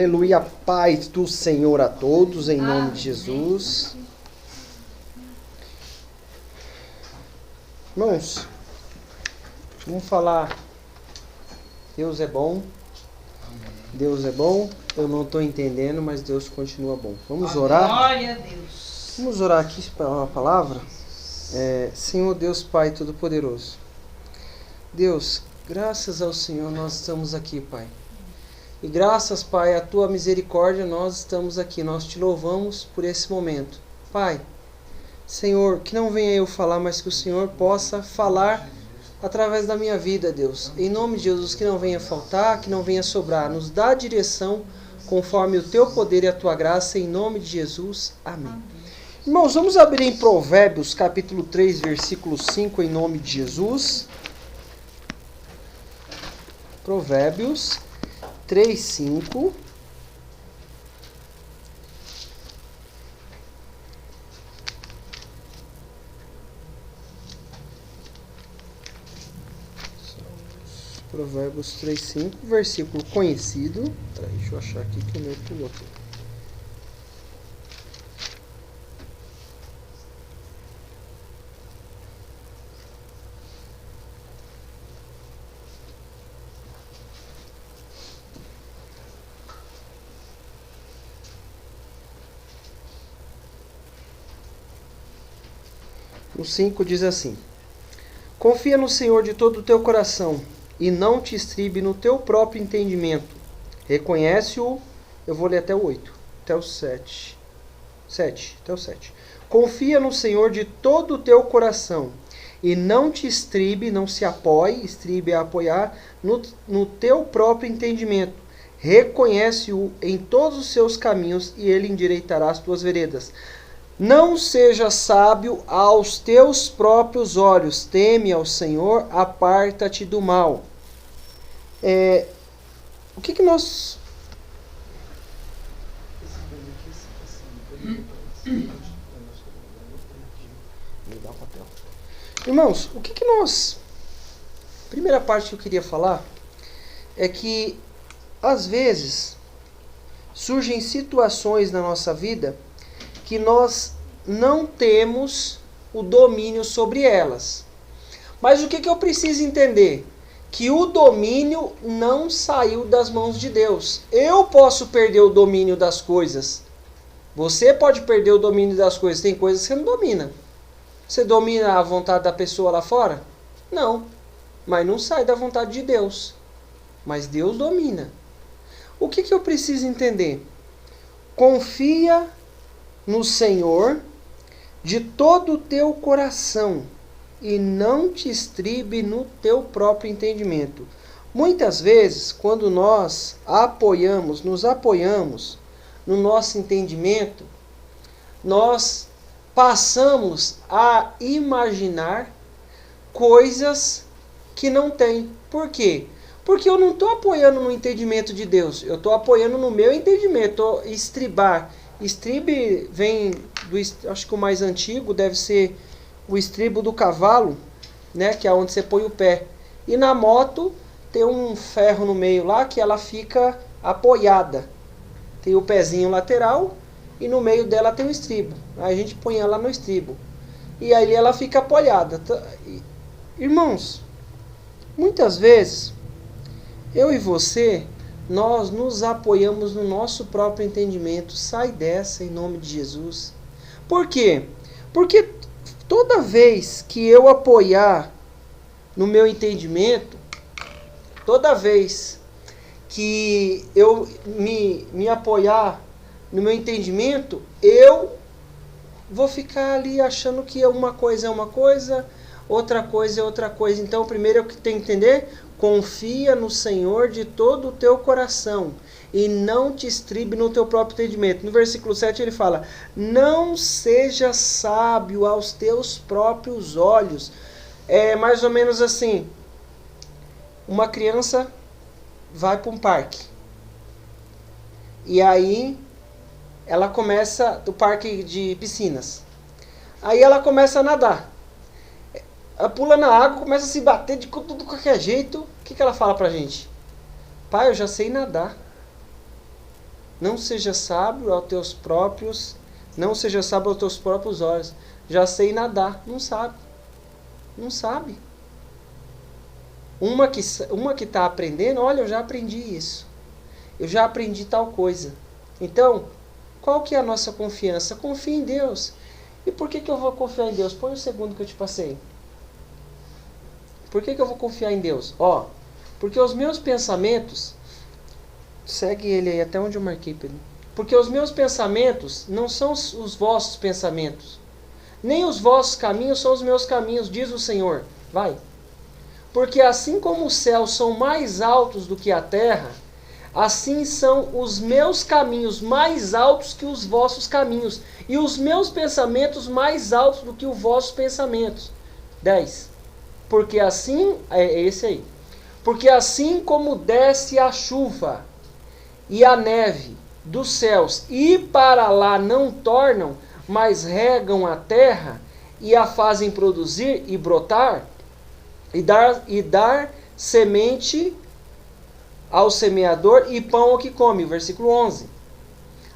Aleluia, paz do Senhor a todos, em nome de Jesus. Irmãos, vamos falar, Deus é bom, Deus é bom, eu não estou entendendo, mas Deus continua bom. Vamos orar? Glória a Deus. Vamos orar aqui para uma palavra? Senhor Deus Pai Todo-Poderoso, Deus, graças ao Senhor nós estamos aqui, Pai. E graças, Pai, à Tua misericórdia nós estamos aqui, nós Te louvamos por esse momento. Pai, Senhor, que não venha eu falar, mas que o Senhor possa falar através da minha vida, Deus. Em nome de Jesus, que não venha faltar, que não venha sobrar. Nos dá direção conforme o Teu poder e a Tua graça, em nome de Jesus. Amém. Irmãos, vamos abrir em Provérbios, capítulo 3, versículo 5, em nome de Jesus. Provérbios 3, 5. Provérbios 3, 5, versículo conhecido. Deixa eu achar aqui que o meu pulou aqui. O 5 diz assim: confia no Senhor de todo o teu coração e não te estribe no teu próprio entendimento. Reconhece-o. Eu vou ler até o 8, até o 7. Até o 7. Confia no Senhor de todo o teu coração e não te estribe, não se apoie, estribe é apoiar, no teu próprio entendimento. Reconhece-o em todos os seus caminhos e ele endireitará as tuas veredas. Não seja sábio aos teus próprios olhos, teme ao Senhor, aparta-te do mal. O que nós... Irmãos, o que nós... Primeira parte que eu queria falar é que, às vezes, surgem situações na nossa vida que nós não temos o domínio sobre elas. Mas o que eu preciso entender? Que o domínio não saiu das mãos de Deus. Eu posso perder o domínio das coisas. Você pode perder o domínio das coisas. Tem coisas que você não domina. Você domina a vontade da pessoa lá fora? Não. Mas não sai da vontade de Deus. Mas Deus domina. O que eu preciso entender? Confia no Senhor de todo o teu coração e não te estribe no teu próprio entendimento. Muitas vezes, quando nós nos apoiamos no nosso entendimento, nós passamos a imaginar coisas que não tem. Por quê? Porque eu não estou apoiando no entendimento de Deus, eu estou apoiando no meu entendimento, estribar. Estribe vem acho que o mais antigo deve ser o estribo do cavalo, né, que é onde você põe o pé. E na moto tem um ferro no meio lá que ela fica apoiada. Tem o pezinho lateral e no meio dela tem o estribo. Aí a gente põe ela no estribo. E aí ela fica apoiada. Irmãos, muitas vezes eu e você, nós nos apoiamos no nosso próprio entendimento. Sai dessa em nome de Jesus. Por quê? Porque toda vez que eu apoiar no meu entendimento, toda vez que eu me apoiar no meu entendimento, eu vou ficar ali achando que uma coisa é uma coisa, outra coisa é outra coisa. Então, primeiro eu tenho que entender: confia no Senhor de todo o teu coração e não te estribe no teu próprio entendimento. No versículo 7 ele fala: não seja sábio aos teus próprios olhos. É mais ou menos assim: uma criança vai para um parque e aí ela começa, do parque de piscinas, aí ela começa a nadar. Ela pula na água, começa a se bater de tudo de qualquer jeito. O que ela fala pra gente? Pai, eu já sei nadar. Não seja sábio aos teus próprios, não seja sábio aos teus próprios olhos. Já sei nadar, não sabe. Não sabe. Uma que está aprendendo, olha, eu já aprendi isso. Eu já aprendi tal coisa. Então, qual que é a nossa confiança? Confie em Deus. E por que eu vou confiar em Deus? Põe o segundo que eu te passei. Por que eu vou confiar em Deus? Porque os meus pensamentos... Segue ele aí até onde eu marquei, Pedro. Porque os meus pensamentos não são os vossos pensamentos. Nem os vossos caminhos são os meus caminhos, diz o Senhor. Vai. Porque assim como os céus são mais altos do que a terra, assim são os meus caminhos mais altos que os vossos caminhos, e os meus pensamentos mais altos do que os vossos pensamentos. 10. Porque assim, é esse aí. Porque assim como desce a chuva e a neve dos céus, e para lá não tornam, mas regam a terra, e a fazem produzir e brotar, e dar semente ao semeador e pão ao que come. Versículo 11.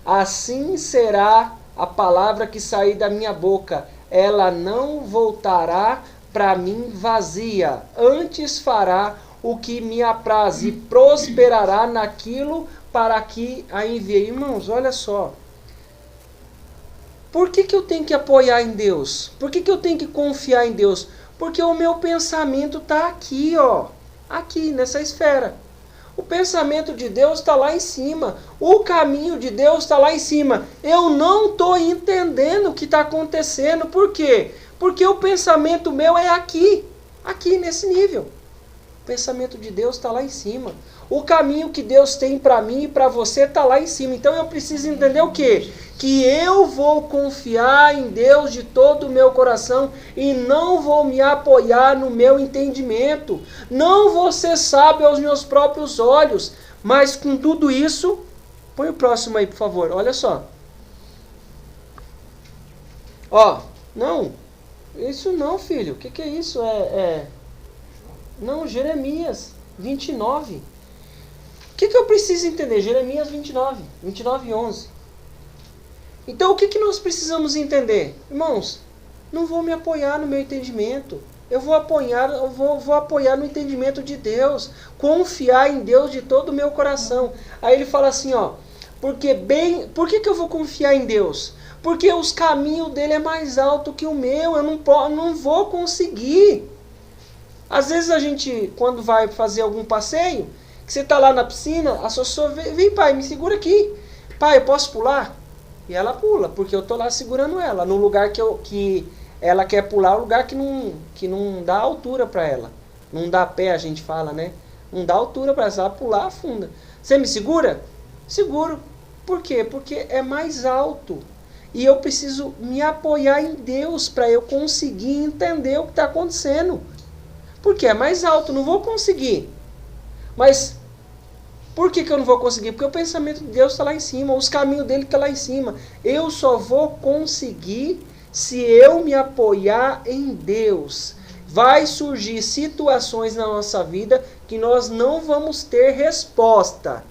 Assim será a palavra que sair da minha boca. Ela não voltará para mim vazia. Antes fará o que me apraz e prosperará naquilo para que a enviei. Irmãos, olha só. Por que eu tenho que apoiar em Deus? Por que eu tenho que confiar em Deus? Porque o meu pensamento está aqui, aqui nessa esfera. O pensamento de Deus está lá em cima. O caminho de Deus está lá em cima. Eu não estou entendendo o que está acontecendo. Por quê? Porque o pensamento meu é aqui nesse nível. O pensamento de Deus está lá em cima. O caminho que Deus tem para mim e para você está lá em cima. Então eu preciso entender o quê? Que eu vou confiar em Deus de todo o meu coração e não vou me apoiar no meu entendimento. Não vou ser sábio aos meus próprios olhos. Mas com tudo isso, põe o próximo aí, por favor. Olha só. Não. Isso não, filho. O que é isso? Não, Jeremias 29. O que eu preciso entender? Jeremias 29, 11. Então, o que nós precisamos entender? Irmãos, não vou me apoiar no meu entendimento. Eu vou apoiar no entendimento de Deus. Confiar em Deus de todo o meu coração. Aí ele fala assim, por que eu vou confiar em Deus? Porque os caminhos dele é mais alto que o meu. Eu não vou conseguir. Às vezes a gente, quando vai fazer algum passeio, que você está lá na piscina, a sua vem pai, me segura aqui. Pai, eu posso pular? E ela pula, porque eu estou lá segurando ela. No lugar que ela quer pular, o lugar que não dá altura para ela. Não dá pé, a gente fala, né? Não dá altura para ela. Se ela pular, afunda. Você me segura? Seguro. Por quê? Porque é mais alto. E eu preciso me apoiar em Deus para eu conseguir entender o que está acontecendo. Porque é mais alto, não vou conseguir. Mas por que eu não vou conseguir? Porque o pensamento de Deus está lá em cima, os caminhos dele estão lá em cima. Eu só vou conseguir se eu me apoiar em Deus. Vai surgir situações na nossa vida que nós não vamos ter resposta.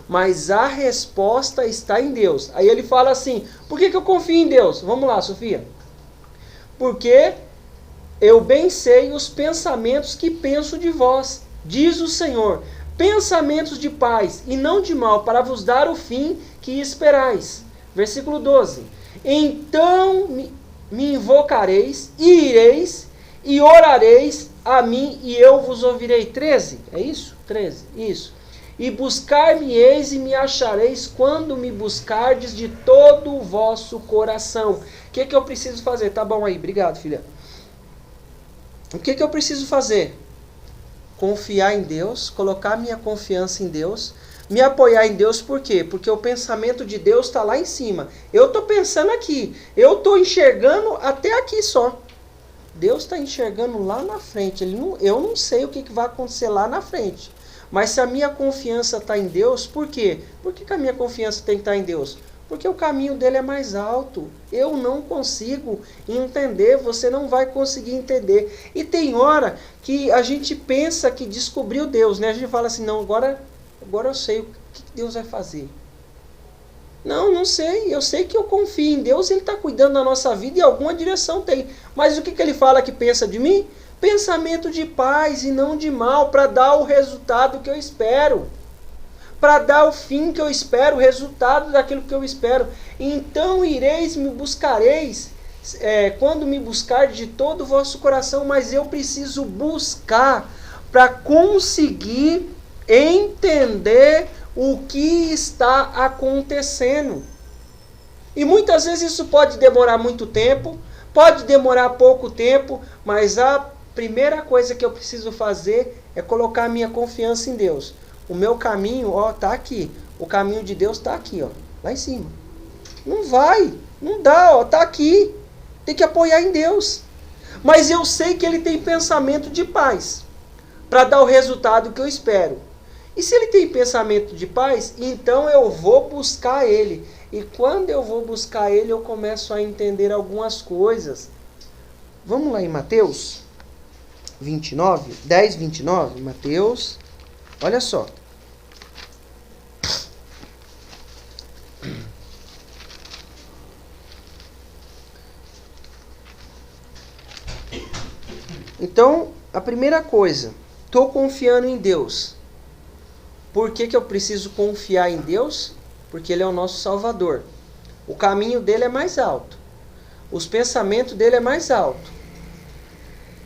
Mas a resposta está em Deus. Aí ele fala assim, por que eu confio em Deus? Vamos lá, Sofia. Porque eu bem sei os pensamentos que penso de vós, diz o Senhor, pensamentos de paz e não de mal, para vos dar o fim que esperais. Versículo 12. Então me invocareis, e ireis, e orareis a mim, e eu vos ouvirei. 13, é isso? 13, isso. E buscar-me-eis e me achareis quando me buscardes de todo o vosso coração. O que eu preciso fazer? Tá bom aí, obrigado, filha. O que eu preciso fazer? Confiar em Deus, colocar minha confiança em Deus, me apoiar em Deus, por quê? Porque o pensamento de Deus está lá em cima. Eu estou pensando aqui, eu estou enxergando até aqui só. Deus está enxergando lá na frente. Eu não sei o que vai acontecer lá na frente. Mas se a minha confiança está em Deus, por quê? Por que a minha confiança tem que estar em Deus? Porque o caminho dele é mais alto. Eu não consigo entender, você não vai conseguir entender. E tem hora que a gente pensa que descobriu Deus, né? A gente fala assim, não, agora eu sei o que Deus vai fazer. Não, não sei. Eu sei que eu confio em Deus, Ele está cuidando da nossa vida e alguma direção tem. Mas o que Ele fala que pensa de mim? Pensamento de paz e não de mal, para dar o resultado que eu espero. Para dar o fim que eu espero, o resultado daquilo que eu espero. Então ireis, me buscareis, quando me buscar de todo o vosso coração, mas eu preciso buscar para conseguir entender o que está acontecendo. E muitas vezes isso pode demorar muito tempo, pode demorar pouco tempo, mas a primeira coisa que eu preciso fazer é colocar a minha confiança em Deus. O meu caminho, tá aqui. O caminho de Deus está aqui, lá em cima. Não vai, não dá, tá aqui. Tem que apoiar em Deus. Mas eu sei que Ele tem pensamento de paz para dar o resultado que eu espero. E se Ele tem pensamento de paz, então eu vou buscar Ele. E quando eu vou buscar Ele, eu começo a entender algumas coisas. Vamos lá em Mateus 29, 10, 29. Mateus, olha só. Então, a primeira coisa, estou confiando em Deus. Por que eu preciso confiar em Deus? Porque Ele é o nosso Salvador. O caminho dele é mais alto. Os pensamentos dele é mais alto.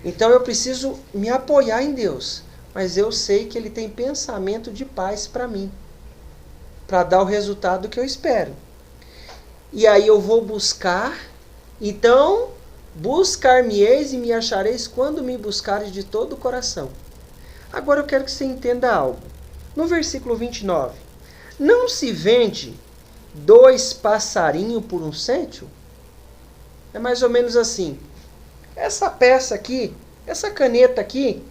Então eu preciso me apoiar em Deus. Mas eu sei que Ele tem pensamento de paz para mim. Para dar o resultado que eu espero. E aí eu vou buscar. Então, buscar-me-eis e me achareis quando me buscares de todo o coração. Agora eu quero que você entenda algo. No versículo 29, não se vende 2 passarinhos por 1 cêntimo? É mais ou menos assim. Essa peça aqui, essa caneta aqui,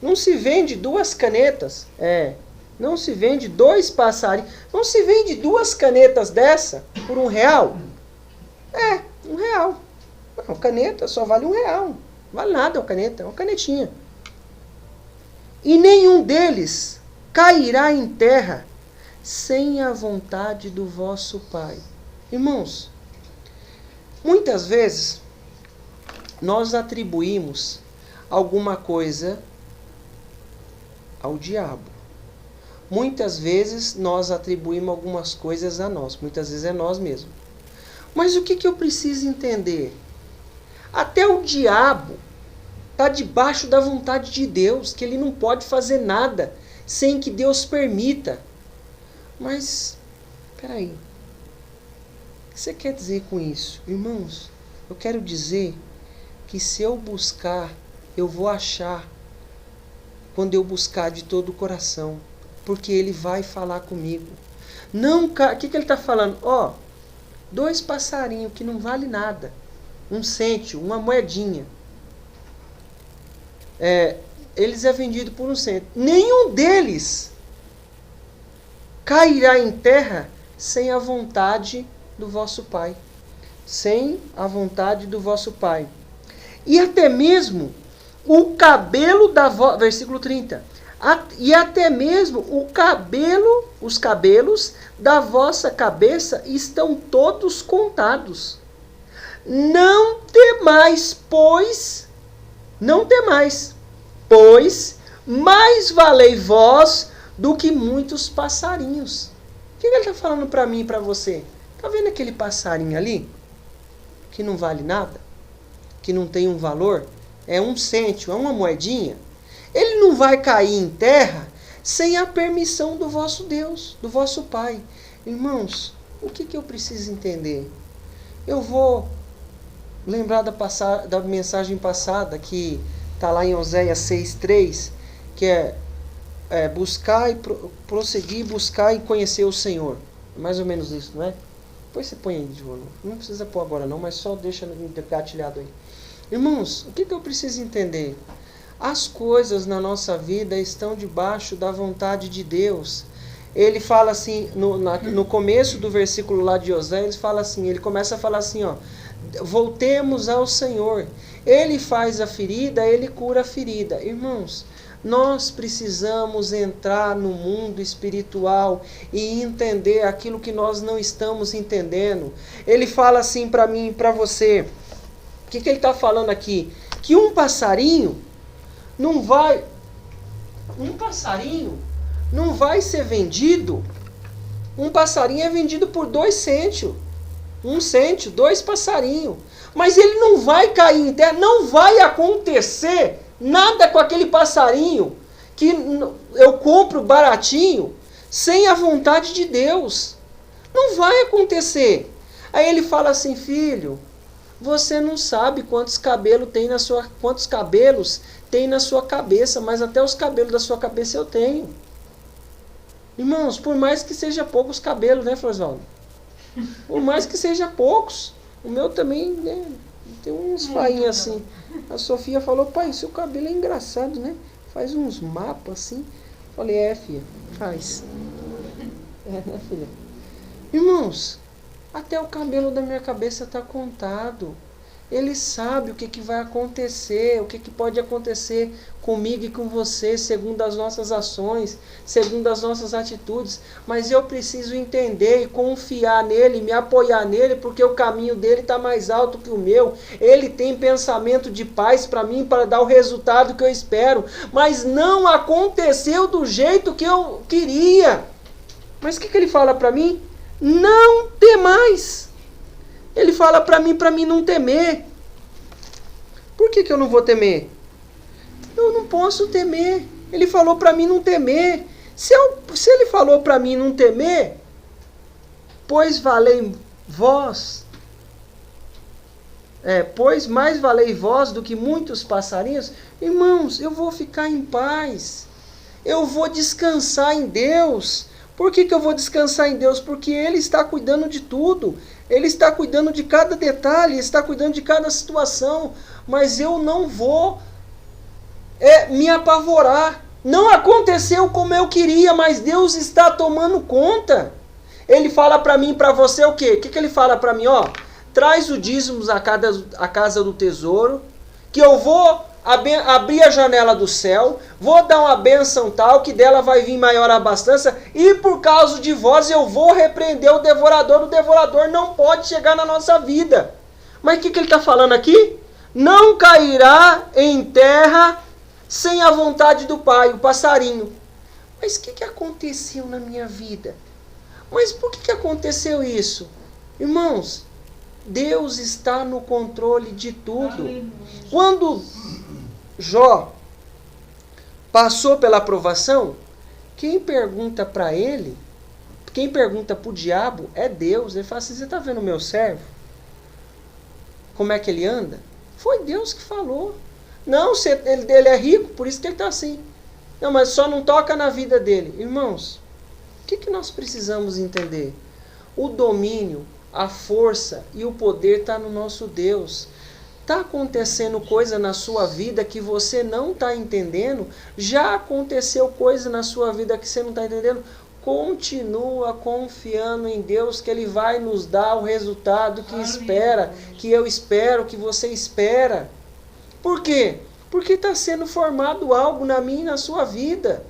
não se vende 2 canetas. Não se vende 2 passarinhos. Não se vende 2 canetas dessa por R$1? R$1. Não, caneta só vale R$1. Não vale nada uma caneta, é uma canetinha. E nenhum deles cairá em terra sem a vontade do vosso Pai. Irmãos, muitas vezes nós atribuímos alguma coisa ao diabo. Muitas vezes nós atribuímos algumas coisas a nós. Muitas vezes é nós mesmos. Mas o que eu preciso entender? Até o diabo está debaixo da vontade de Deus, que ele não pode fazer nada sem que Deus permita. Mas, peraí, o que você quer dizer com isso? Irmãos, eu quero dizer que se eu buscar, eu vou achar, quando eu buscar de todo o coração, porque Ele vai falar comigo. Não, o que ele está falando? 2 passarinhos que não vale nada, 1 cêntimo, uma moedinha. Eles é vendido por 1 cêntimo. Nenhum deles cairá em terra sem a vontade do vosso Pai. Sem a vontade do vosso Pai. E até mesmo o cabelo da vossa... Versículo 30. E até mesmo os cabelos da vossa cabeça estão todos contados. Não temais, pois mais valei vós do que muitos passarinhos. O que ele está falando para mim e para você? Está vendo aquele passarinho ali? Que não vale nada? Que não tem um valor? É 1 cêntimo, é uma moedinha? Ele não vai cair em terra sem a permissão do vosso Deus, do vosso Pai. Irmãos, o que eu preciso entender? Eu vou lembrar da mensagem passada que está lá em Oséias 6,3, que é buscar e prosseguir, buscar e conhecer o Senhor. É mais ou menos isso, não é? Depois você põe aí de novo. Não precisa pôr agora não, mas só deixa engatilhado aí. Irmãos, o que eu preciso entender? As coisas na nossa vida estão debaixo da vontade de Deus. Ele fala assim, no começo do versículo lá de Oséias, ele começa a falar assim, voltemos ao Senhor. Ele faz a ferida, Ele cura a ferida. Irmãos, Nós precisamos entrar no mundo espiritual e entender aquilo que nós não estamos entendendo. Ele fala assim para mim e para você. O que ele está falando aqui? Que um passarinho não vai ser vendido. Um passarinho é vendido por 2 cêntimos. 1 cêntimo, 2 passarinhos. Mas ele não vai cair em terra, não vai acontecer nada com aquele passarinho que eu compro baratinho, sem a vontade de Deus. Não vai acontecer. Aí ele fala assim, filho, você não sabe quantos cabelos tem na sua cabeça, mas até os cabelos da sua cabeça eu tenho. Irmãos, por mais que seja poucos cabelos, né, Flosvaldo? Por mais que seja poucos. O meu também, né, tem uns fainhos assim. A Sofia falou, pai, seu cabelo é engraçado, né? Faz uns mapas assim. Falei, filha, faz. Né, filha? Irmãos, até o cabelo da minha cabeça está contado. Ele sabe o que vai acontecer, o que pode acontecer comigo e com você, segundo as nossas ações, segundo as nossas atitudes. Mas eu preciso entender e confiar nele, me apoiar nele, porque o caminho dele está mais alto que o meu. Ele tem pensamento de paz para mim, para dar o resultado que eu espero. Mas não aconteceu do jeito que eu queria. Mas o que ele fala para mim? Não temais. Ele fala para mim não temer. Por que eu não vou temer? Eu não posso temer. Ele falou para mim não temer. Se ele falou para mim não temer, pois mais valei vós do que muitos passarinhos. Irmãos, eu vou ficar em paz. Eu vou descansar em Deus. Por que eu vou descansar em Deus? Porque Ele está cuidando de tudo. Ele está cuidando de cada detalhe, Ele está cuidando de cada situação. Mas eu não vou me apavorar. Não aconteceu como eu queria, mas Deus está tomando conta. Ele fala para mim e para você o quê? O que ele fala para mim? Traz o dízimos à casa do tesouro, que eu vou abrir a janela do céu, vou dar uma bênção tal, que dela vai vir maior abastança, e por causa de vós eu vou repreender o devorador não pode chegar na nossa vida. Mas o que ele está falando aqui? Não cairá em terra sem a vontade do Pai, o passarinho. Mas o que aconteceu na minha vida? Mas por que aconteceu isso? Irmãos, Deus está no controle de tudo. Quando Jó passou pela provação, quem pergunta para ele, quem pergunta para o diabo é Deus. Ele fala assim, você está vendo o meu servo? Como é que ele anda? Foi Deus que falou. Não, ele é rico, por isso que ele está assim. Não, mas só não toca na vida dele. Irmãos, o que nós precisamos entender? O domínio, a força e o poder está no nosso Deus. Está acontecendo coisa na sua vida que você não está entendendo? Já aconteceu coisa na sua vida que você não está entendendo? Continua confiando em Deus que Ele vai nos dar o resultado que espera, que eu espero, que você espera. Por quê? Porque está sendo formado algo na minha e na sua vida.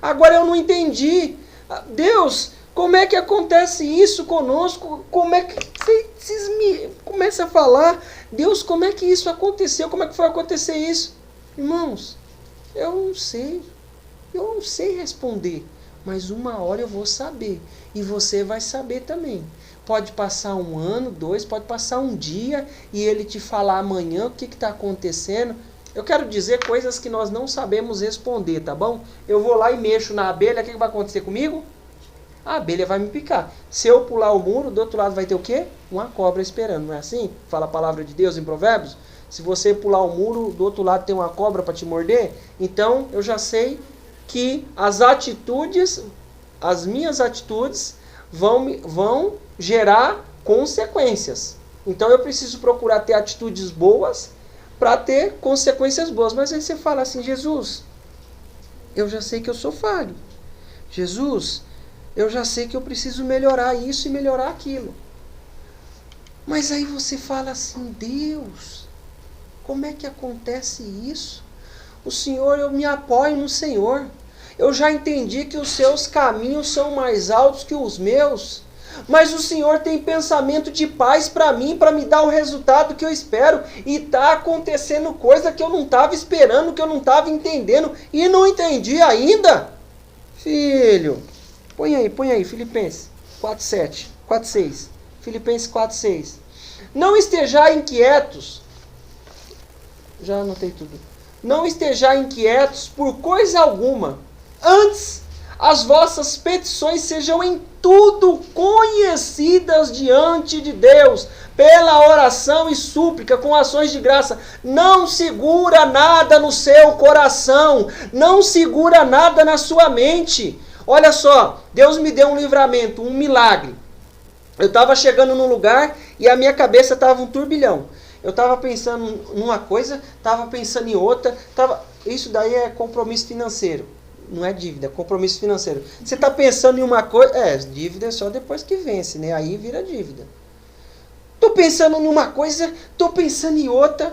Agora eu não entendi. Deus, como é que acontece isso conosco? Como é que vocês me começam a falar? Deus, como é que isso aconteceu? Como é que foi acontecer isso? Irmãos, eu não sei. Eu não sei responder. Mas uma hora eu vou saber. E você vai saber também. Pode passar 1 ano, 2, pode passar um dia e ele te falar amanhã o que está acontecendo. Eu quero dizer coisas que nós não sabemos responder, tá bom? Eu vou lá e mexo na abelha, o que vai acontecer comigo? A abelha vai me picar. Se eu pular o muro, do outro lado vai ter o quê? Uma cobra esperando, não é assim? Fala a palavra de Deus em Provérbios. Se você pular o muro, do outro lado tem uma cobra para te morder. Então, eu já sei que as minhas atitudes vão gerar consequências. Então, eu preciso procurar ter atitudes boas para ter consequências boas. Mas aí você fala assim, Jesus, eu já sei que eu sou falho. Jesus, eu já sei que eu preciso melhorar isso e melhorar aquilo. Mas aí você fala assim, Deus, como é que acontece isso? O Senhor, eu me apoio no Senhor. Eu já entendi que os seus caminhos são mais altos que os meus. Mas o Senhor tem pensamento de paz para mim, para me dar o resultado que eu espero. E está acontecendo coisa que eu não estava esperando, que eu não estava entendendo. E não entendi ainda. Filho, põe aí, Filipenses 4:7, 4:6. Filipenses 4:6. Não estejais inquietos. Já anotei tudo. Não estejais inquietos por coisa alguma. Antes, as vossas petições sejam em tudo conhecidas diante de Deus, pela oração e súplica, com ações de graça. Não segura nada no seu coração, não segura nada na sua mente. Olha só, Deus me deu um livramento, um milagre. Eu estava chegando num lugar e a minha cabeça estava um turbilhão. Eu estava pensando numa coisa, estava pensando em outra. Isso daí é compromisso financeiro. Não é dívida, é compromisso financeiro. Você está pensando em uma coisa... dívida é só depois que vence, né? Aí vira dívida. Estou pensando numa coisa, estou pensando em outra.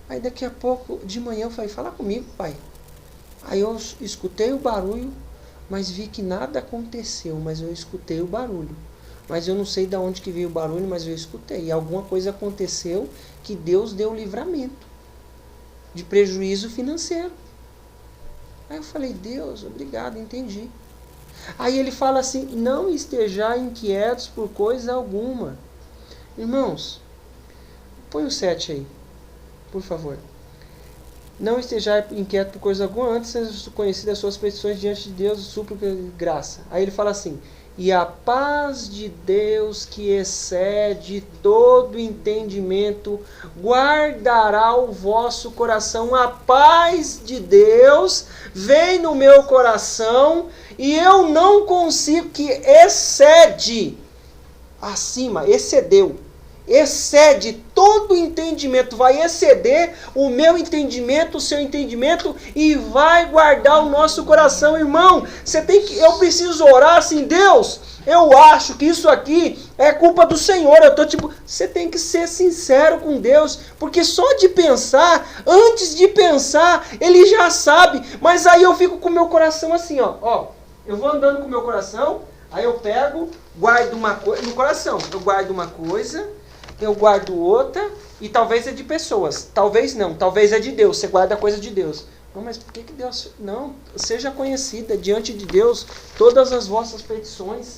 Aí daqui a pouco, de manhã, eu falei, fala comigo, pai. Aí eu escutei o barulho, mas vi que nada aconteceu, mas eu escutei o barulho. Mas eu não sei de onde que veio o barulho, mas eu escutei. E alguma coisa aconteceu que Deus deu livramento de prejuízo financeiro. Aí eu falei, Deus, obrigado, entendi. Aí ele fala assim, não estejais inquietos por coisa alguma. Irmãos, põe o 7 aí, por favor. Não estejais inquietos por coisa alguma, antes sejam conhecidas as suas petições diante de Deus, súplica e graça. Aí ele fala assim, e a paz de Deus, que excede todo entendimento, guardará o vosso coração. A paz de Deus vem no meu coração e eu não consigo, que excede, acima, excedeu. Excede todo entendimento, vai exceder o meu entendimento, o seu entendimento e vai guardar o nosso coração, irmão. Eu preciso orar assim, Deus, eu acho que isso aqui é culpa do Senhor. Você tem que ser sincero com Deus, porque só de pensar, antes de pensar, Ele já sabe. Mas aí eu fico com o meu coração assim, ó, eu vou andando com o meu coração, aí eu pego, guardo uma coisa no coração, eu guardo uma coisa, eu guardo outra, e talvez é de pessoas, talvez não, talvez é de Deus, você guarda a coisa de Deus. Não, mas por que Deus... Não, seja conhecida diante de Deus todas as vossas petições.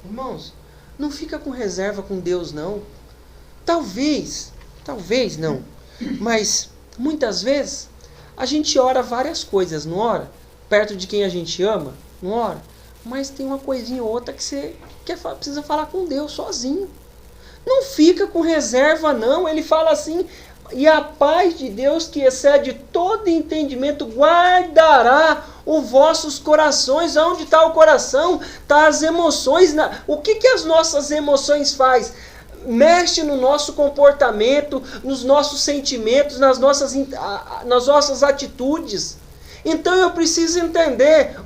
Irmãos, não fica com reserva com Deus, não. Talvez não, mas muitas vezes a gente ora várias coisas, não ora? Perto de quem a gente ama, não ora? Mas tem uma coisinha ou outra que você precisa falar com Deus sozinho. Não fica com reserva, não. Ele fala assim, e a paz de Deus, que excede todo entendimento, guardará os vossos corações. Onde está o coração? Está as emoções. O que as nossas emoções faz? Mexe no nosso comportamento, nos nossos sentimentos, nas nossas atitudes. Então eu preciso entender,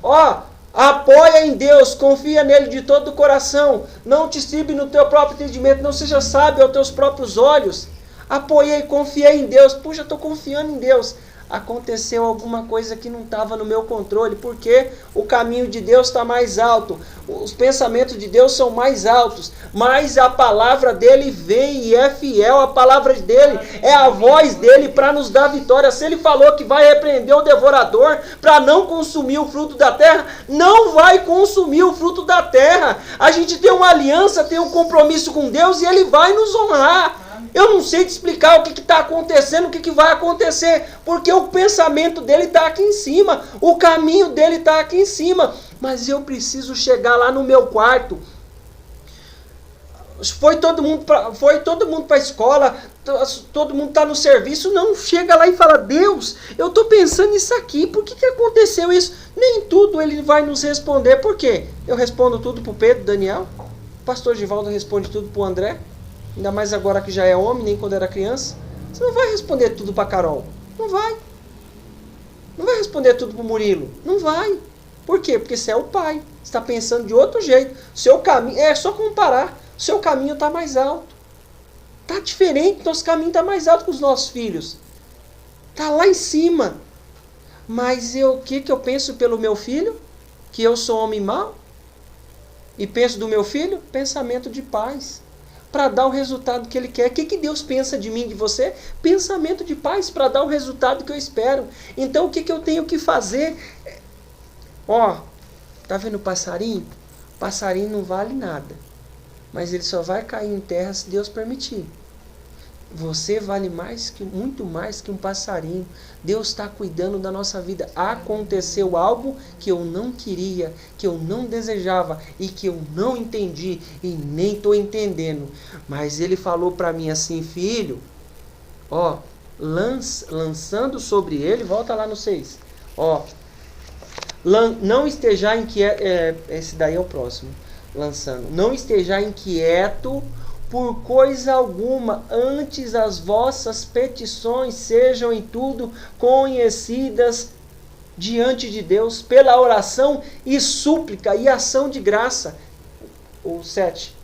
apoia em Deus, confia nele de todo o coração, não te estribe no teu próprio entendimento, não seja sábio aos teus próprios olhos. Apoiei, confiei em Deus. Puxa, estou confiando em Deus. Aconteceu alguma coisa que não estava no meu controle, porque o caminho de Deus está mais alto, os pensamentos de Deus são mais altos, mas a palavra dele vem e é fiel. A palavra dele é a voz dele para nos dar vitória. Se ele falou que vai repreender o devorador para não consumir o fruto da terra, não vai consumir o fruto da terra. A gente tem uma aliança, tem um compromisso com Deus e ele vai nos honrar. Eu não sei te explicar o que está acontecendo, o que vai acontecer, porque o pensamento dele está aqui em cima, o caminho dele está aqui em cima, mas eu preciso chegar lá no meu quarto. Foi todo mundo para a escola, todo mundo está no serviço, não chega lá e fala, Deus, eu estou pensando nisso aqui, por que aconteceu isso? Nem tudo ele vai nos responder. Por quê? Eu respondo tudo para o Pedro, Daniel, o pastor Givaldo responde tudo para o André, ainda mais agora que já é homem, nem quando era criança. Você não vai responder tudo para Carol. Não vai. Não vai responder tudo para o Murilo. Não vai. Por quê? Porque você é o pai. Você está pensando de outro jeito. Seu caminho, é só comparar. O seu caminho está mais alto. Está diferente. Nosso caminho está mais alto que os nossos filhos. Está lá em cima. Mas o que eu penso pelo meu filho? Que eu sou homem mau? E penso do meu filho? Pensamento de paz. Para dar o resultado que ele quer. O que Deus pensa de mim, de você? Pensamento de paz, para dar o resultado que eu espero. Então o que eu tenho que fazer? Ó, tá vendo o passarinho? O passarinho não vale nada. Mas ele só vai cair em terra se Deus permitir. Você vale muito mais que um passarinho. Deus está cuidando da nossa vida. Aconteceu algo que eu não queria, que eu não desejava e que eu não entendi e nem estou entendendo. Mas Ele falou para mim assim, filho, ó, lançando sobre ele, volta lá no 6. Ó, não esteja inquieto, esse daí é o próximo, lançando. Não esteja inquieto por coisa alguma, antes as vossas petições sejam em tudo conhecidas diante de Deus, pela oração e súplica e ação de graça. O 7.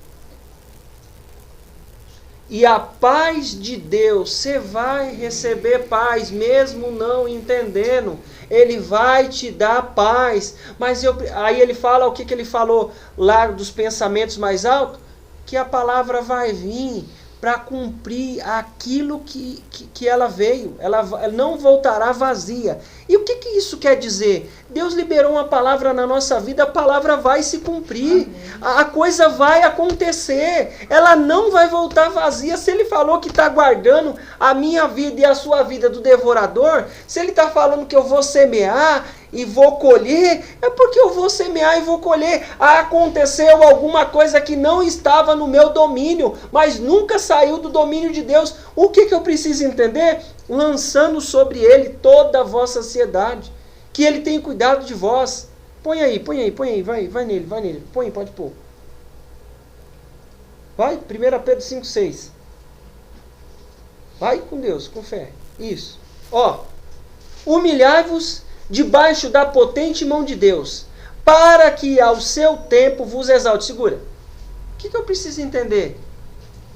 E a paz de Deus, você vai receber paz, mesmo não entendendo. Ele vai te dar paz. Mas aí ele fala, o que ele falou lá dos pensamentos mais altos? Que a palavra vai vir para cumprir aquilo que ela veio. Ela não voltará vazia. E o que isso quer dizer? Deus liberou uma palavra na nossa vida, a palavra vai se cumprir. A coisa vai acontecer. Ela não vai voltar vazia. Se Ele falou que está guardando a minha vida e a sua vida do devorador, se Ele está falando que eu vou semear e vou colher, é porque eu vou semear e vou colher. Aconteceu alguma coisa que não estava no meu domínio, mas nunca saiu do domínio de Deus. O que eu preciso entender? Lançando sobre Ele toda a vossa ansiedade, que Ele tem cuidado de vós. Põe aí, vai nele, põe, pode pôr. Vai, 1 Pedro 5,6. Vai com Deus, com fé. Isso. Ó, humilhai-vos debaixo da potente mão de Deus, para que ao seu tempo vos exalte. Segura. O que eu preciso entender?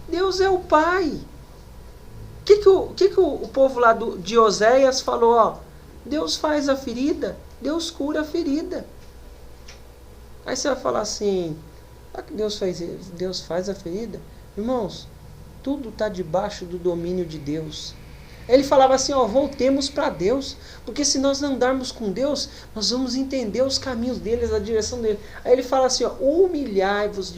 Deus é o Pai. O que o povo lá de Oséias falou? Ó, Deus faz a ferida, Deus cura a ferida. Aí você vai falar assim, que Deus faz a ferida? Irmãos, tudo está debaixo do domínio de Deus. Ele falava assim, ó, voltemos para Deus, porque se nós andarmos com Deus, nós vamos entender os caminhos dele, a direção dele. Aí ele fala assim, ó, humilhai-vos,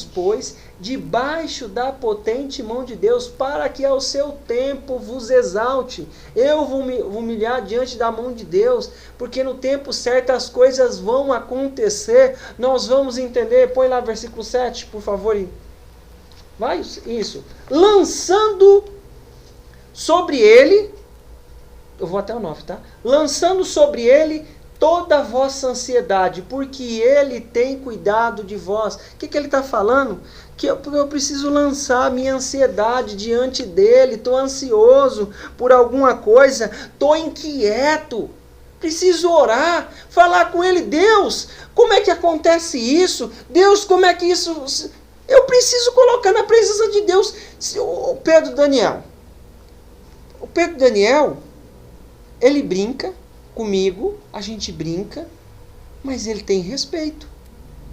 pois, debaixo da potente mão de Deus, para que ao seu tempo vos exalte. Eu vou me humilhar diante da mão de Deus, porque no tempo certo as coisas vão acontecer, nós vamos entender. Põe lá versículo 7, por favor. Vai, isso. Lançando sobre ele, eu vou até o 9, tá? Lançando sobre ele toda a vossa ansiedade, porque ele tem cuidado de vós. O que ele está falando? Que eu preciso lançar a minha ansiedade diante dele. Estou ansioso por alguma coisa, estou inquieto. Preciso orar, falar com ele. Deus, como é que acontece isso? Deus, como é que isso... Eu preciso colocar na presença de Deus. O Pedro Daniel, ele brinca comigo, a gente brinca, mas ele tem respeito.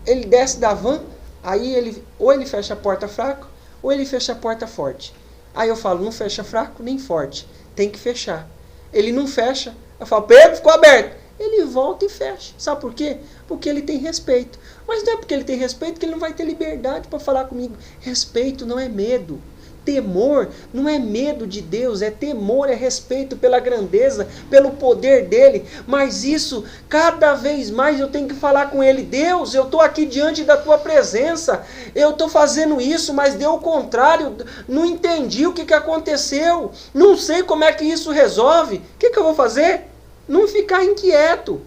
Ele desce da van, aí ou ele fecha a porta fraco, ou ele fecha a porta forte. Aí eu falo, não fecha fraco nem forte, tem que fechar. Ele não fecha, eu falo, Pedro, ficou aberto. Ele volta e fecha. Sabe por quê? Porque ele tem respeito. Mas não é porque ele tem respeito que ele não vai ter liberdade para falar comigo. Respeito não é medo. Temor não é medo de Deus, é temor, é respeito pela grandeza, pelo poder dele. Mas isso, cada vez mais eu tenho que falar com ele. Deus, eu estou aqui diante da tua presença, eu estou fazendo isso, mas deu o contrário, não entendi o que aconteceu, não sei como é que isso resolve. O que eu vou fazer? Não ficar inquieto.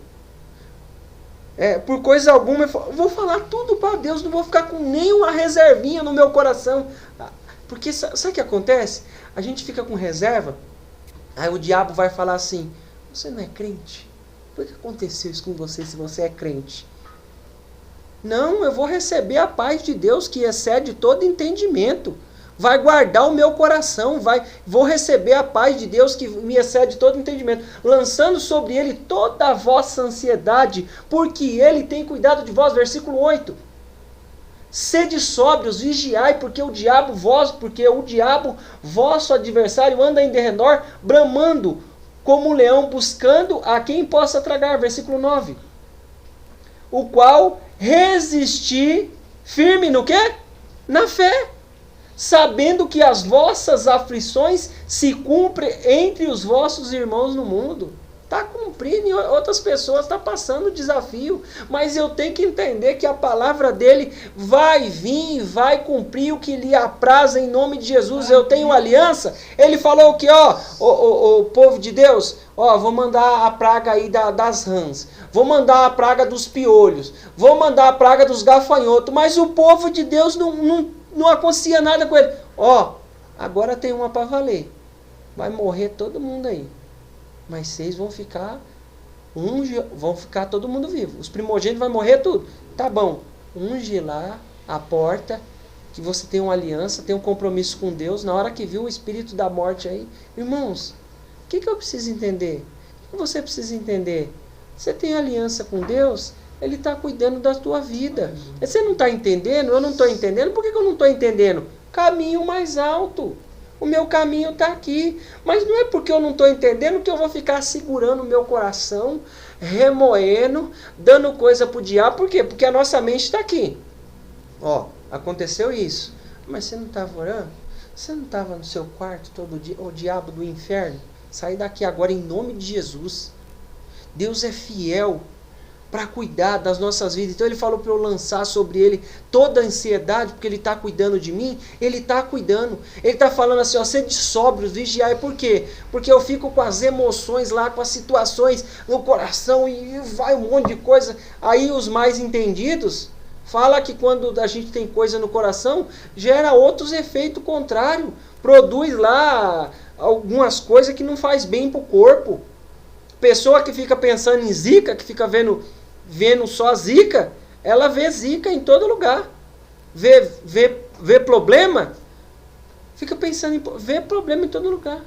Por coisa alguma, eu vou falar tudo para Deus, não vou ficar com nenhuma reservinha no meu coração. Porque sabe o que acontece? A gente fica com reserva, aí o diabo vai falar assim, você não é crente? Por que aconteceu isso com você se você é crente? Não, eu vou receber a paz de Deus que excede todo entendimento. vai guardar o meu coração, vou receber a paz de Deus que me excede todo entendimento, lançando sobre ele toda a vossa ansiedade, porque ele tem cuidado de vós. Versículo 8. Sede sóbrios, vigiai, porque o diabo, vosso adversário, anda em derredor, bramando, como um leão, buscando a quem possa tragar. Versículo 9. O qual resistir firme no quê? Na fé, sabendo que as vossas aflições se cumprem entre os vossos irmãos no mundo. Está cumprindo e outras pessoas estão passando o desafio, mas eu tenho que entender que a palavra dele vai vir e vai cumprir o que lhe apraz em nome de Jesus. Eu tenho aliança. Ele falou que, o povo de Deus, vou mandar a praga aí das rãs, vou mandar a praga dos piolhos, vou mandar a praga dos gafanhotos, mas o povo de Deus não acontecia nada com ele. Agora tem uma para valer, vai morrer todo mundo aí, mas vocês vão ficar todo mundo vivo. Os primogênitos vão morrer tudo. Tá bom, unge lá a porta, que você tem uma aliança, tem um compromisso com Deus. Na hora que viu o espírito da morte aí, irmãos, o que eu preciso entender? O que você precisa entender? Você tem aliança com Deus, ele está cuidando da tua vida. Você não está entendendo? Eu não estou entendendo. Por que eu não estou entendendo? Caminho mais alto. O meu caminho está aqui. Mas não é porque eu não estou entendendo que eu vou ficar segurando o meu coração, remoendo, dando coisa para o diabo. Por quê? Porque a nossa mente está aqui. Aconteceu isso. Mas você não estava orando? Você não estava no seu quarto todo dia? O diabo do inferno, sai daqui agora em nome de Jesus. Deus é fiel para cuidar das nossas vidas. Então ele falou para eu lançar sobre ele toda a ansiedade, porque ele está cuidando de mim. Ele está cuidando. Ele está falando assim, sede sóbrios, vigiai. Por quê? Porque eu fico com as emoções lá, com as situações no coração e vai um monte de coisa. Aí os mais entendidos fala que quando a gente tem coisa no coração, gera outros efeitos contrários. Produz lá algumas coisas que não faz bem para o corpo. Pessoa que fica pensando em zica, que fica vendo só zica, ela vê zica em todo lugar. Vê problema, fica pensando vê problema em todo lugar.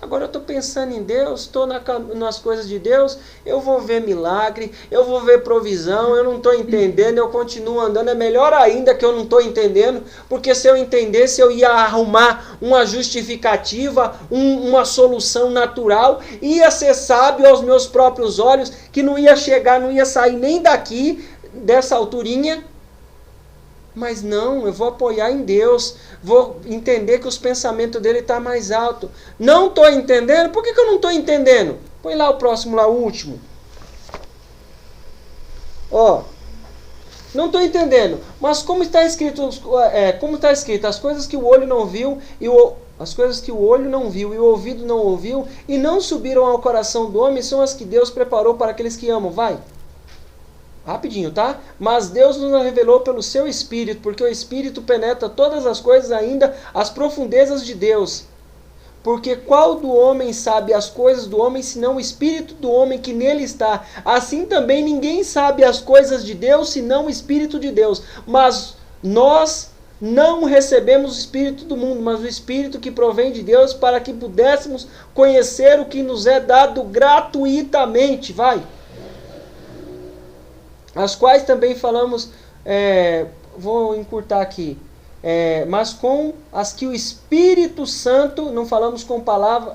Agora eu estou pensando em Deus, estou nas coisas de Deus, eu vou ver milagre, eu vou ver provisão, eu não estou entendendo, eu continuo andando. É melhor ainda que eu não estou entendendo, porque se eu entendesse eu ia arrumar uma justificativa, uma solução natural, ia ser sábio aos meus próprios olhos, que não ia chegar, não ia sair nem daqui, dessa alturinha. Mas não, eu vou apoiar em Deus, vou entender que os pensamentos dele estão mais altos. Não estou entendendo? Por que eu não estou entendendo? Põe lá o próximo, lá o último. Não estou entendendo. Mas como está escrito, as coisas que o olho não viu e o ouvido não ouviu e não subiram ao coração do homem são as que Deus preparou para aqueles que amam. Vai. Rapidinho, tá? Mas Deus nos revelou pelo seu Espírito, porque o Espírito penetra todas as coisas, ainda as profundezas de Deus. Porque qual do homem sabe as coisas do homem, senão o Espírito do homem que nele está? Assim também ninguém sabe as coisas de Deus, senão o Espírito de Deus. Mas nós não recebemos o Espírito do mundo, mas o Espírito que provém de Deus, para que pudéssemos conhecer o que nos é dado gratuitamente. Vai! As quais também falamos, vou encurtar aqui, mas com as que o Espírito Santo, não falamos com palavras,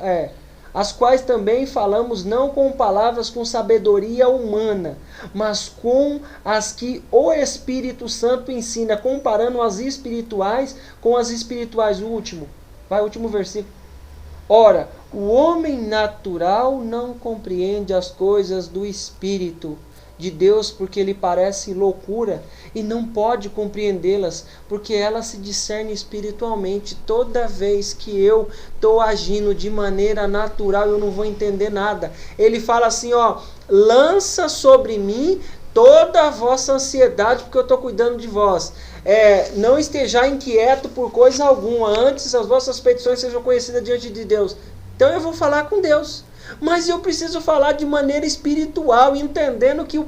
as quais também falamos não com palavras com sabedoria humana, mas com as que o Espírito Santo ensina, comparando as espirituais com as espirituais. O último versículo. Ora, o homem natural não compreende as coisas do Espírito de Deus, porque lhe parece loucura, e não pode compreendê-las, porque elas se discernem espiritualmente. Toda vez que eu estou agindo de maneira natural, eu não vou entender nada. Ele fala assim, lança sobre mim toda a vossa ansiedade, porque eu estou cuidando de vós. Não esteja inquieto por coisa alguma, antes as vossas petições sejam conhecidas diante de Deus. Então eu vou falar com Deus. Mas eu preciso falar de maneira espiritual, entendendo que o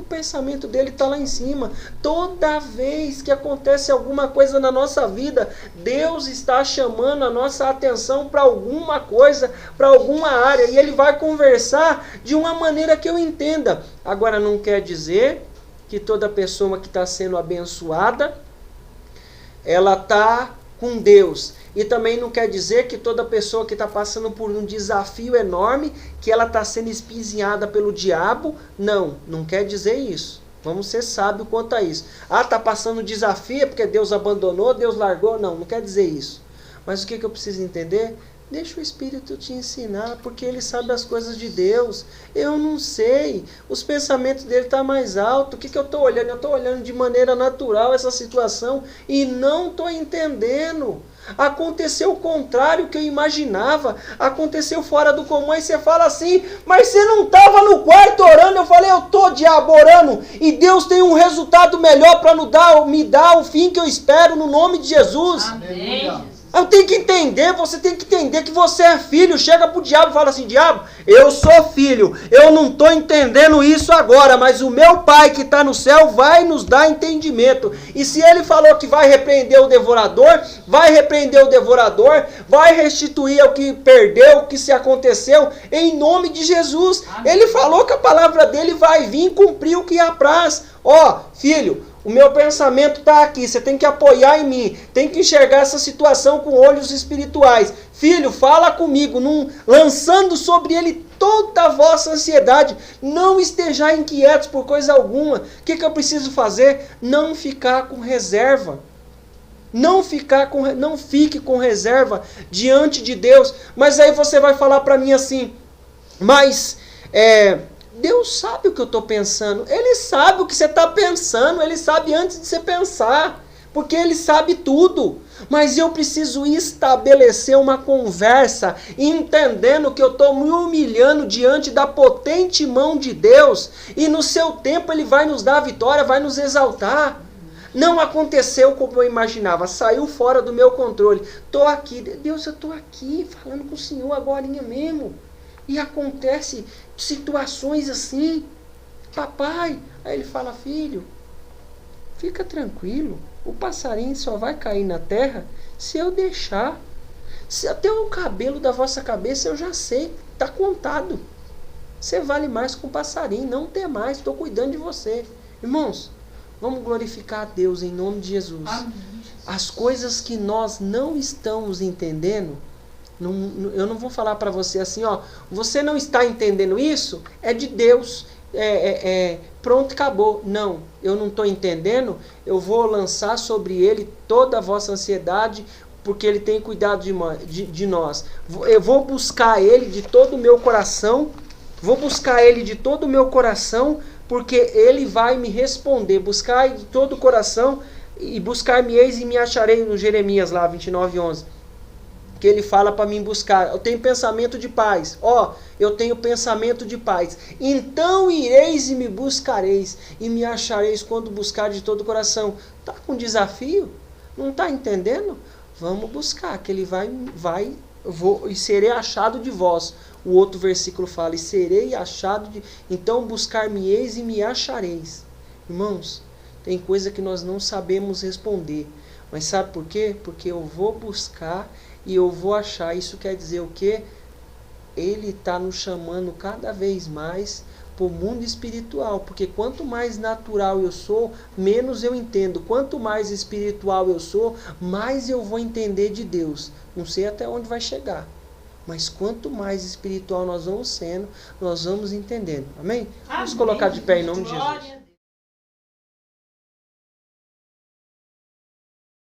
o pensamento dele está lá em cima. Toda vez que acontece alguma coisa na nossa vida, Deus está chamando a nossa atenção para alguma coisa, para alguma área, e Ele vai conversar de uma maneira que eu entenda. Agora, não quer dizer que toda pessoa que está sendo abençoada, ela está com Deus. E também não quer dizer que toda pessoa que está passando por um desafio enorme, que ela está sendo espizinhada pelo diabo. Não, não quer dizer isso. Vamos ser sábios quanto a isso. Ah, está passando desafio porque Deus abandonou, Deus largou. Não, não quer dizer isso. Mas o que eu preciso entender? Deixa o Espírito te ensinar, porque ele sabe as coisas de Deus. Eu não sei. Os pensamentos dele estão mais altos. O que eu estou olhando? Eu estou olhando de maneira natural essa situação e não estou entendendo. Aconteceu o contrário que eu imaginava. Aconteceu fora do comum. Aí você fala assim, mas você não estava no quarto orando? Eu falei, eu estou, diabo, orando. E Deus tem um resultado melhor para me dar o fim que eu espero no nome de Jesus. Amém. Eu tenho que entender, você tem que entender que você é filho. Chega pro diabo e fala assim, diabo, eu sou filho, eu não estou entendendo isso agora, mas o meu Pai que está no céu vai nos dar entendimento. E se ele falou que vai repreender o devorador, vai repreender o devorador, vai restituir o que perdeu, o que se aconteceu, em nome de Jesus. Amém. Ele falou que a palavra dele vai vir cumprir o que apraz. Ó, filho, o meu pensamento está aqui, você tem que apoiar em mim, tem que enxergar essa situação com olhos espirituais. Filho, fala comigo, lançando sobre ele toda a vossa ansiedade. Não estejais inquietos por coisa alguma. O que eu preciso fazer? Não ficar com reserva. Não fique com reserva diante de Deus. Mas aí você vai falar para mim assim, mas Deus sabe o que eu estou pensando. Ele sabe o que você está pensando. Ele sabe antes de você pensar. Porque Ele sabe tudo. Mas eu preciso estabelecer uma conversa, entendendo que eu estou me humilhando diante da potente mão de Deus. E no seu tempo Ele vai nos dar a vitória, vai nos exaltar. Não aconteceu como eu imaginava. Saiu fora do meu controle. Estou aqui. Deus, eu estou aqui falando com o Senhor agorinha mesmo. E acontece situações assim, papai. Aí ele fala, filho, fica tranquilo, o passarinho só vai cair na terra se eu deixar. Se até o cabelo da vossa cabeça eu já sei, está contado. Você vale mais que um passarinho, não tem mais, estou cuidando de você. Irmãos, vamos glorificar a Deus em nome de Jesus. Amém. As coisas que nós não estamos entendendo, eu não vou falar para você assim, ó, você não está entendendo isso, é de Deus, pronto, acabou. Não, eu não estou entendendo, eu vou lançar sobre ele toda a vossa ansiedade, porque ele tem cuidado de nós. Eu vou buscar ele de todo o meu coração, porque ele vai me responder. Buscar de todo o coração, e buscar-me-eis e me acharei, no Jeremias lá, 29:11. Que ele fala para mim buscar. Eu tenho pensamento de paz. Eu tenho pensamento de paz. Então ireis e me buscareis e me achareis quando buscar de todo o coração. Tá com desafio? Não tá entendendo? Vamos buscar, que ele e serei achado de vós. O outro versículo fala, e serei achado de... Então buscar-me-eis e me achareis. Irmãos, tem coisa que nós não sabemos responder. Mas sabe por quê? Porque eu vou buscar e eu vou achar. Isso quer dizer o quê? Ele está nos chamando cada vez mais para o mundo espiritual. Porque quanto mais natural eu sou, menos eu entendo. Quanto mais espiritual eu sou, mais eu vou entender de Deus. Não sei até onde vai chegar. Mas quanto mais espiritual nós vamos sendo, nós vamos entendendo. Amém? Vamos colocar de pé em nome de Jesus.